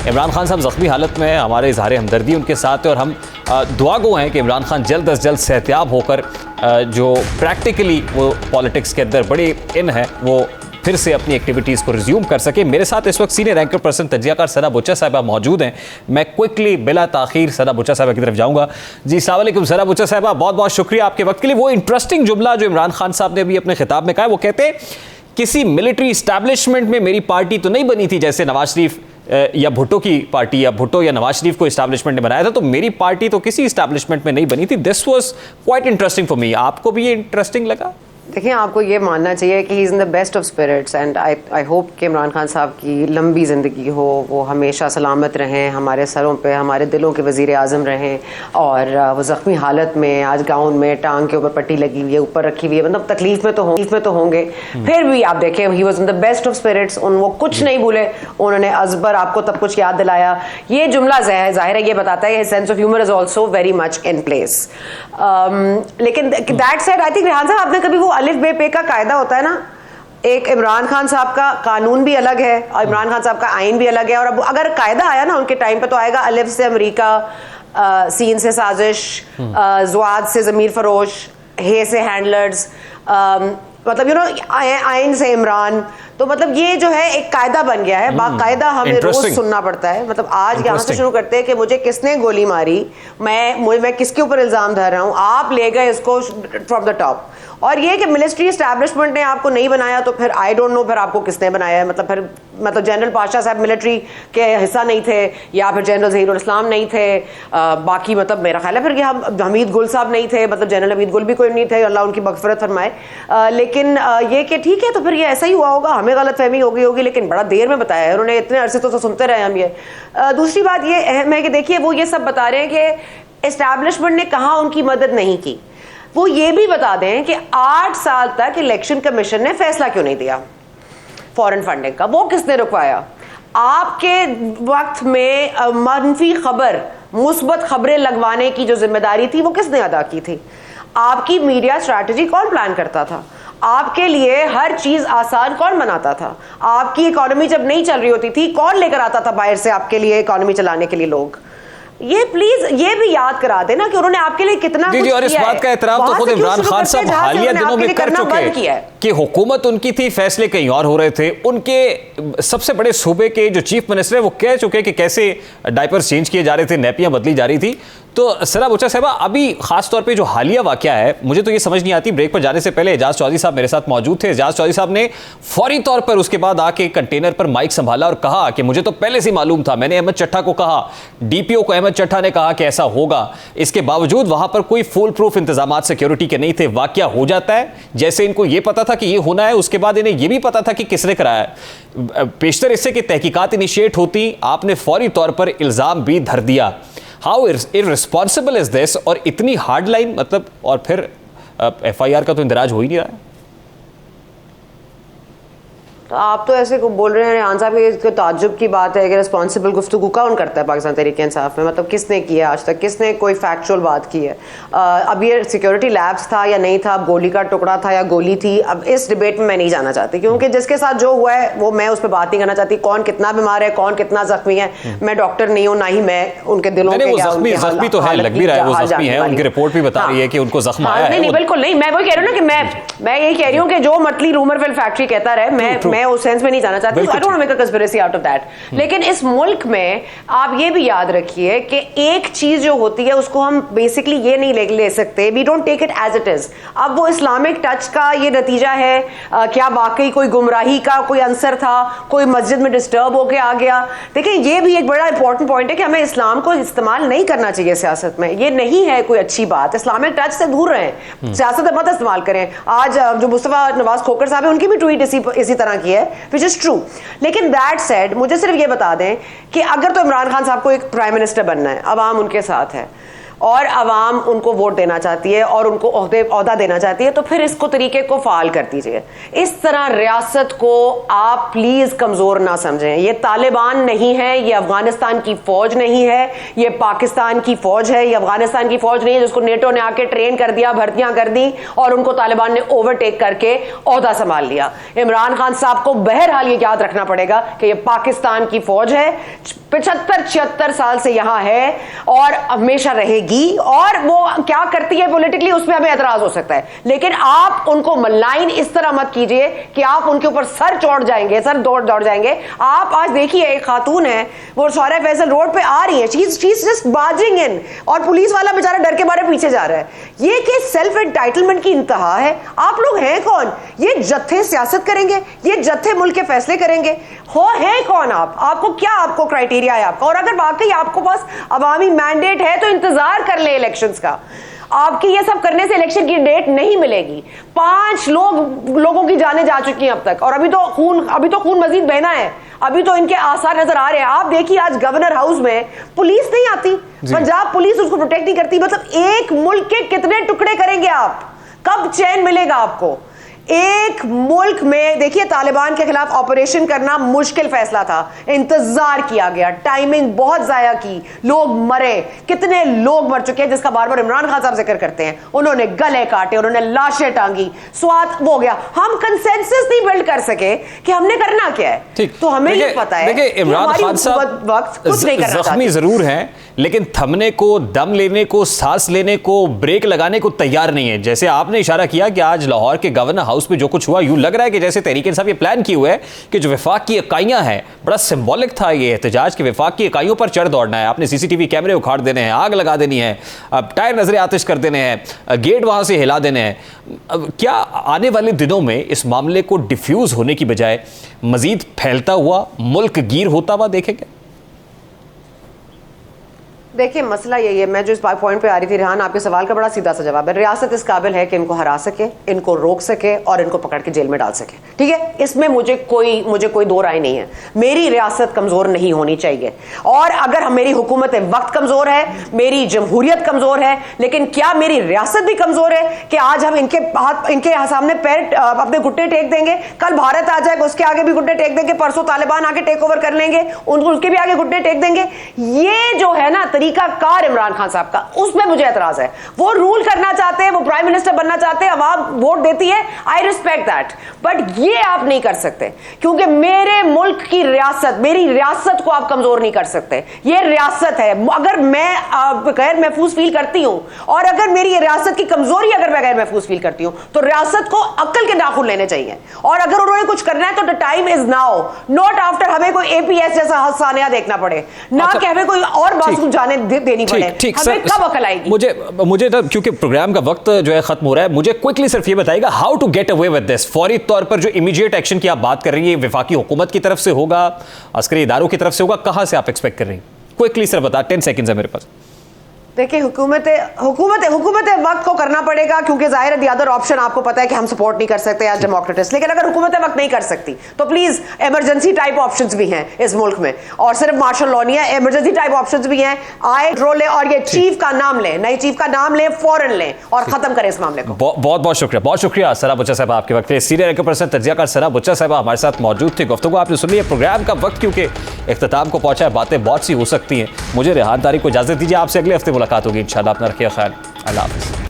इमरान खान साहब ज़ख्मी हालत में हैं, हमारे इज़हार हमदर्दी उनके साथ है और हम दुआ गो हैं कि इमरान खान जल्द अज जल्द सेहतियाब होकर जो प्रैक्टिकली वो पॉलिटिक्स के अंदर बड़े इन है वो फिर से अपनी एक्टिविटीज़ को रिज्यूम कर सके। मेरे साथ इस वक्त सीनियर एंकर पर्सन तजियाकार सना बुच्चा साहिबा मौजूद हैं। मैं क्विकली बिला ताखीर सना बुच्चा साहिबा की तरफ जाऊंगा। जी अस्सलाम वालेकुम सना बुच्चा साहिबा, बहुत बहुत शुक्रिया आपके वक्त के लिए। वो इंटरेस्टिंग जुमला जो इमरान खान साहब ने अभी अपने खिताब में कहा, वो कहते हैं किसी मिलिट्री इस्टेब्लिशमेंट में मेरी पार्टी तो नहीं बनी थी जैसे नवाज शरीफ या भुट्टो की पार्टी या भुट्टो या नवाज शरीफ को इस्टेब्लिशमेंट ने बनाया था, तो मेरी पार्टी तो किसी इस्टेब्लिशमेंट में नहीं बनी थी। This was quite interesting for me. आपको भी ये इंटरेस्टिंग लगा? देखिए, आपको ये मानना चाहिए कि he is in the best of spirits and I hope कि इमरान खान साहब की लंबी ज़िंदगी हो, वो हमेशा सलामत रहें, हमारे सरों पे हमारे दिलों के वज़ीर आज़म रहें। और वो ज़ख्मी हालत में आज गाउन में टांग के ऊपर पट्टी लगी हुई है, ऊपर रखी हुई है, मतलब तकलीफ़ में तो होंगे, फिर भी आप देखें he was in the best of spirits. वो कुछ नहीं भूले, उन्होंने अजबर आपको तब कुछ याद दिलाया। ये जुमला ज़ाहिर है ये बताता है sense of humour is also very much in place. लेकिन that said I think Rehan साहब, आपने कभी वो अलिफ बे पे का कायदा होता है ना, एक इमरान खान साहब का कानून भी अलग है और इमरान खान साहब का आइन भी अलग है। और अब अगर कायदा आया ना उनके टाइम पे तो आएगा अलिफ से अमेरिका, सीन से साजिश, ज़ुआद से ज़मीर फरोश, हे से हैंडलर्स, मतलब आइन से इमरान। तो मतलब ये जो है एक कायदा बन गया है, बाकायदा हमें रोज सुनना पड़ता है। मतलब आज यहाँ से शुरू करते हैं कि मुझे किसने गोली मारी, मैं किसके ऊपर इल्जाम धर रहा हूँ, आप ले गए इसको फ्रॉम द टॉप। और ये कि मिलिट्री एस्टैब्लिशमेंट ने आपको नहीं बनाया तो फिर आई डोंट नो फिर आपको किसने बनाया है। मतलब जनरल पाशा साहब मिलिट्री के हिस्सा नहीं थे, या फिर जनरल ज़हीरुल इस्लाम नहीं थे, बाकी मतलब मेरा ख्याल है फिर हमीद गुल साहब नहीं थे, मतलब जनरल हमीद गुल भी कोई नहीं थे, अल्लाह उनकी मग़फ़िरत फरमाए। लेकिन ये कि ठीक है तो फिर ये ऐसा ही हुआ होगा, हमें गलतफहमी हो गई होगी, लेकिन बड़ा देर में बताया है उन्होंने, इतने अरसे तो सुनते रहे हम ये। दूसरी बात ये अहम है कि देखिए वो ये सब बता रहे हैं कि एस्टैब्लिशमेंट ने कहाँ उनकी मदद नहीं की। वो ये भी बता दें कि 8 साल तक इलेक्शन कमीशन ने फैसला क्यों नहीं दिया फॉरेन फंडिंग का, वो किसने रुकवाया? आपके वक्त में मनफी खबर, मुस्बत खबरें लगवाने की जो जिम्मेदारी थी वो किसने अदा की थी? आपकी मीडिया स्ट्रैटेजी कौन प्लान करता था? आपके लिए हर चीज आसान कौन बनाता था? आपकी इकोनॉमी जब नहीं चल रही होती थी कौन लेकर आता था बाहर से आपके लिए इकोनॉमी चलाने के लिए लोग? ये प्लीज ये भी याद करा देना कि उन्होंने आपके लिए कितना कुछ और इस बात का एतराफ तो खुद इमरान खान साहब हालिया दिनों में कर चुके हैं कि हुकूमत उनकी थी, फैसले कहीं और हो रहे थे। उनके सबसे बड़े सूबे के जो चीफ मिनिस्टर है वो कह चुके कि कैसे डायपर्स चेंज किए जा रहे थे, नैपियां बदली जा रही थी। तो सना बुच्चा साहिबा, अभी खास तौर पे जो हालिया वाकया है, मुझे तो ये समझ नहीं आती। ब्रेक पर जाने से पहले एजाज चौधरी साहब मेरे साथ मौजूद थे। एजाज चौधरी साहब ने फौरी तौर पर उसके बाद आके कंटेनर पर माइक संभाला और कहा कि मुझे तो पहले से मालूम था, मैंने अहमद चट्टा को कहा, डीपीओ को अहमद चट्टा ने कहा कि ऐसा होगा। इसके बावजूद वहां पर कोई फुल प्रूफ इंतजाम सिक्योरिटी के नहीं थे। वाकया हो जाता है, जैसे इनको ये पता था कि ये होना है, उसके बाद इन्हें ये भी पता था कि किसने कराया। पेशतर इससे कि तहकीकात इनिशिएट होती, आपने फौरी तौर पर इल्जाम भी धर दिया। How irresponsible is this? और इतनी हार्ड लाइन, मतलब, और फिर FIR का तो इंदराज हो ही नहीं रहा है। तो आप तो ऐसे बोल रहे हैं रेहान साहब, ये ताज्जुब की बात है कि रिस्पॉन्सिबल गुफ्तगू कौन करता है पाकिस्तान तहरीक इंसाफ में? मतलब किसने किया आज तक, किसने कोई फैक्चुअल बात की है? अब ये सिक्योरिटी लैब्स था या नहीं था, अब गोली का टुकड़ा था या गोली थी, अब इस डिबेट में मैं नहीं जाना चाहती, क्योंकि जिसके साथ जो हुआ है वो मैं उस पर बात नहीं करना चाहती। कौन कितना बीमार है, कौन कितना जख्मी है, मैं डॉक्टर नहीं हूँ, ना ही मैं उनके दिलों के जख्मी तो है, लग भी रहा है वो जख्मी है, उनकी रिपोर्ट भी बता रही है कि उनको जख्म आया है। नहीं, बिल्कुल नहीं, मैं वही कह रही हूँ ना कि मैं यही कह रही हूँ कि जो मतली रूमर वेल फैक्ट्री कहता रहे, मैं उस सेंस में नहीं जाना चाहती। I don't want to make a conspiracy out of that. लेकिन इस मुल्क में आप ये भी याद रखिए कि एक चीज जो होती है उसको हम बेसिकली ये नहीं ले सकते, we don't take it as it is. अब वो इस्लामिक टच का ये नतीजा है, क्या वाकई कोई गुमराही का कोई अंसर था, कोई मस्जिद में डिस्टर्ब होके आ गया? देखिए ये भी एक बड़ा इंपॉर्टेंट पॉइंट है कि हमें इस्लाम को इस्तेमाल नहीं करना चाहिए सियासत में। ये नहीं है कोई अच्छी बात, इस्लामिक टच से दूर रहें, सियासत मत इस्तेमाल करें। आज जो मुस्तफा नवाज खोखर साहब है उनकी भी ट्वीट इसी तरह की है, विच इज ट्रू। लेकिन दैट सेड, मुझे सिर्फ ये बता दें कि अगर तो इमरान खान साहब को एक प्राइम मिनिस्टर बनना है, अवाम उनके साथ है और अवाम उनको वोट देना चाहती है और उनको ओहदा देना चाहती है, तो फिर इसको तरीके को फाल कर दीजिए। इस तरह रियासत को आप प्लीज कमजोर ना समझें। ये तालिबान नहीं है, ये अफगानिस्तान की फौज नहीं है, ये पाकिस्तान की फौज है, ये अफगानिस्तान की फौज नहीं है जिसको नेटो ने आके ट्रेन कर दिया, भर्तियां कर दी और उनको तालिबान ने ओवरटेक करके ओहदा संभाल लिया। इमरान खान साहब को बहरहाल ये याद रखना पड़ेगा कि ये पाकिस्तान की फौज है, 75-76 साल से यहां है और हमेशा रहेगी, और वो क्या करती है पॉलिटिकली उसमें हमें एतराज हो सकता है, लेकिन आप उनको मलाइन इस तरह मत कीजिए कि आप उनके ऊपर सर चढ़ जाएंगे, सर दौड़ जाएंगे। आप आज देखिए एक खातून है वो शौर्य फैसल रोड पे आ रही है, शी इज जस्ट बार्जिंग इन, और पुलिस वाला बेचारा डर के मारे पीछे जा रहा है। ये कि सेल्फ एंटाइटलमेंट की इंतहा है। आप लोग हैं कौन? ये जत्थे सियासत करेंगे, ये जत्थे मुल्क के फैसले करेंगे? हो हैं कौन आप? आपको क्या, आपको क्राइटेरिया है आपका? और अगर वाकई आपको पास अवामी मैंडेट है तो इंतजार कर ले इलेक्शंस का। आपकी ये सब करने से इलेक्शन की डेट नहीं मिलेगी। 5 लोगों की जानें जा चुकी हैं अब तक, और अभी तो खून मजीद बहना है, अभी तो इनके आसार नजर आ रहे हैं। आप देखिए आज गवर्नर हाउस में पुलिस नहीं आती, पंजाब पुलिस उसको प्रोटेक्ट नहीं करती। मतलब एक मुल्क के कितने टुकड़े करेंगे आप? कब चैन मिलेगा आपको? एक मुल्क में देखिए तालिबान के खिलाफ ऑपरेशन करना मुश्किल फैसला था, इंतजार किया गया, टाइमिंग बहुत जाया की, लोग मरे, कितने लोग मर चुके हैं जिसका बार बार इमरान खान साहब जिक्र करते हैं। उन्होंने गले काटे, उन्होंने लाशें टांगी, स्वाद हो गया। हम कंसेंसस नहीं बिल्ड कर सके कि हमने करना क्या है। तो हमें ये पता है देखिए इमरान खान साहब वक्त कुछ नहीं करना चाहते, जख्मी जरूर हैं, लेकिन थमने को, दम लेने को, सांस लेने को, ब्रेक लगाने को तैयार नहीं है। जैसे आपने इशारा किया कि आज लाहौर के गवर्नर हाउस में जो कुछ हुआ, यूं लग रहा है कि जैसे तहरीक इंसाफ ये प्लान किए हुए है कि जो विफाक की इकाइयां हैं, बड़ा सिंबॉलिक था ये एहतजाज कि विफाक की इकाइयों पर चढ़ दौड़ना है, आपने सीसीटीवी कैमरे उखाड़ देने हैं, आग लगा देनी है, अब टायर नजरे आतिश कर देने हैं, गेट वहां से हिला देने हैं। क्या आने वाले दिनों में इस मामले को डिफ्यूज होने की बजाय मजीद फैलता हुआ, मुल्क गिर होता हुआ देखेंगे? देखिए मसला यही है, मैं जो इस पॉइंट पे आ रही थी रेहान, आपके सवाल का बड़ा सीधा सा जवाब है। रियासत इस काबिल है कि इनको हरा सके, इनको रोक सके और इनको पकड़ के जेल में डाल सके, ठीक है? इसमें मुझे कोई दो राय नहीं है। मेरी रियासत कमजोर नहीं होनी चाहिए, और अगर मेरी हुकूमत वक्त कमजोर है, मेरी जमहूरियत कमजोर है, लेकिन क्या मेरी रियासत भी कमजोर है कि आज हम इनके सामने पैर अपने घुटने टेक देंगे? कल भारत आ जाएगा, उसके आगे भी घुटने टेक देंगे, परसों तालिबान आके टेक ओवर कर लेंगे, उसके भी आगे घुटने टेक देंगे। ये जो है ना कार इमरान खान साहब का, उसमें मुझे एतराज है। वो रूल करना चाहते हैं, वो प्राइम मिनिस्टर बनना चाहते हैं, अवाम वोट देती है, आई रिस्पेक्ट दैट, बट ये आप नहीं कर सकते, क्योंकि मेरे मुल्क की रियासत, मेरी रियासत को आप कमजोर नहीं कर सकते। ये रियासत है, अगर मैं गैर महफूज फील करती हूं, और अगर मेरी ये रियासत की कमजोरी अगर मैं गैर महफूज फील करती हूं, तो रियासत को अक्ल के नाखून लेने चाहिए, और अगर उन्होंने कुछ करना है तो the time is now, not after हमें कोई एपीएस जैसा हसानिया देखना पड़े, ना कि हमें कोई और बात जाने देनी पड़े। हमें कब अकल आएगी? मुझे क्योंकि प्रोग्राम का वक्त जो है खत्म हो रहा है, मुझे क्विकली सिर्फ ये बताइएगा, how to get away with this? फौरी तौर पर जो इमीडिएट एक्शन की आप बात कर रही है, वफाकी हुकूमत की तरफ से होगा, अस्करी इदारों की तरफ से होगा, कहां से आप एक्सपेक्ट कर रही हैं? क्विकली सर बता, 10 सेकंड्स है मेरे पास। देखिए हुकूमत वक्त को करना पड़ेगा, क्योंकि जाहिर है अदर ऑप्शन आपको पता है कि हम सपोर्ट नहीं कर सकते एज डेमोक्रेटिस्ट। लेकिन अगर हुकूमत वक्त नहीं कर सकती तो प्लीज इमरजेंसी टाइप ऑप्शंस भी हैं इस मुल्क में, और सिर्फ मार्शल लॉ नहीं है, इमरजेंसी टाइप ऑप्शंस भी हैं। आए रोल लें और ये चीफ का नाम लें, नई चीफ का नाम लें, फौरन लें और खत्म करें इस मामले को। बहुत शुक्रिया सरा बुच्चा साहब आपके वक्त पे। सीनियर एंकर पर्सन तज्जियाकार सरा बुच्चा साहब हमारे साथ मौजूद थे। गुफ्तगू आपने सुन ली है, प्रोग्राम का वक्त क्योंकि इख्तिताम को पहुंचा है, बातें बहुत सी हो सकती हैं। मुझे रेहान तारिक को इजाजत दीजिए, आपसे अगले हफ्ते मुलाकात होगी इंशाल्लाह। अपना रखिए ख्याल, अल्लाह हाफ़िज़।